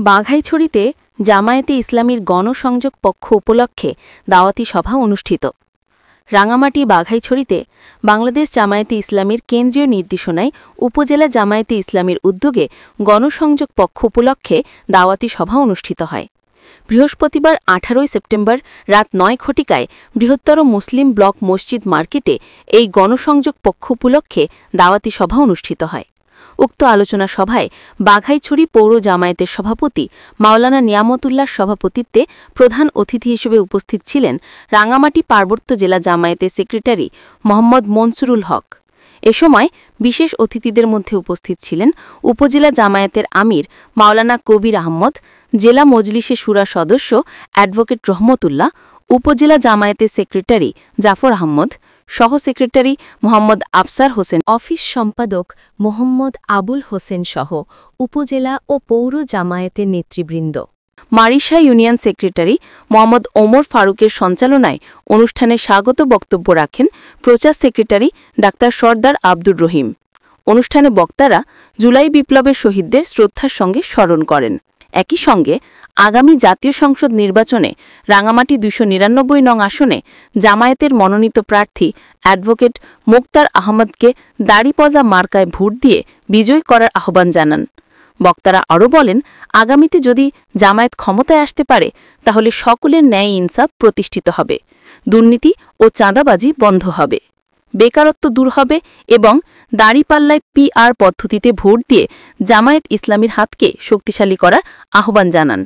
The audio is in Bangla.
বাঘাইছড়িতে জামায়াতে ইসলামীর গণসংযোগ পক্ষ উপলক্ষে দাওয়াতি সভা অনুষ্ঠিত। রাঙামাটি বাঘাইছড়িতে বাংলাদেশ জামায়াতে ইসলামীর কেন্দ্রীয় নির্দেশনায় উপজেলা জামায়াতে ইসলামীর উদ্যোগে গণসংযোগ পক্ষ উপলক্ষে দাওয়াতি সভা অনুষ্ঠিত হয়। বৃহস্পতিবার 18 সেপ্টেম্বর রাত 9 ঘটিকায় বৃহত্তর মুসলিম ব্লক মসজিদ মার্কেটে এই গণসংযোগ পক্ষ উপলক্ষে দাওয়াতি সভা অনুষ্ঠিত হয়। উক্ত আলোচনা সভায় বাঘাইছড়ি পৌর জামায়াতের সভাপতি মাওলানা নিয়ামতুল্লাহর সভাপতিত্বে প্রধান অতিথি হিসেবে উপস্থিত ছিলেন রাঙামাটি পার্বত্য জেলা জামায়াতের সেক্রেটারি মোহাম্মদ মনসুরুল হক। এ সময় বিশেষ অতিথিদের মধ্যে উপস্থিত ছিলেন উপজেলা জামায়াতের আমির মাওলানা কবির আহমদ, জেলা মজলিসে শুরা সদস্য অ্যাডভোকেট রহমতুল্লাহ, উপজেলা জামায়াতের সেক্রেটারি জাফর আহমদ, সহ সেক্রেটারি মোহাম্মদ আফসার হোসেন, অফিস সম্পাদক মোহাম্মদ আবুল হোসেন সহ উপজেলা ও পৌর জামায়াতের নেতৃবৃন্দ। মারিশা ইউনিয়ন সেক্রেটারি মোহাম্মদ ওমর ফারুকের সঞ্চালনায় অনুষ্ঠানে স্বাগত বক্তব্য রাখেন প্রচার সেক্রেটারি ডাক্তার সর্দার আব্দুর রহিম। অনুষ্ঠানে বক্তারা জুলাই বিপ্লবের শহীদদের শ্রদ্ধার সঙ্গে স্মরণ করেন। একই সঙ্গে আগামী জাতীয় সংসদ নির্বাচনে রাঙামাটি 299 নং আসনে জামায়াতের মনোনীত প্রার্থী অ্যাডভোকেট মোক্তার আহমদকে দাড়িপজা মার্কায় ভোট দিয়ে বিজয়ী করার আহ্বান জানান। বক্তারা আরও বলেন, আগামীতে যদি জামায়াত ক্ষমতায় আসতে পারে তাহলে সকলের ন্যায় ইনসাফ প্রতিষ্ঠিত হবে, দুর্নীতি ও চাঁদাবাজি বন্ধ হবে, বেকারত্ব দূর হবে এবং দাঁড়িপাল্লায় PR পদ্ধতিতে ভোট দিয়ে জামায়াত ইসলামীর হাতকে শক্তিশালী করার আহ্বান জানান।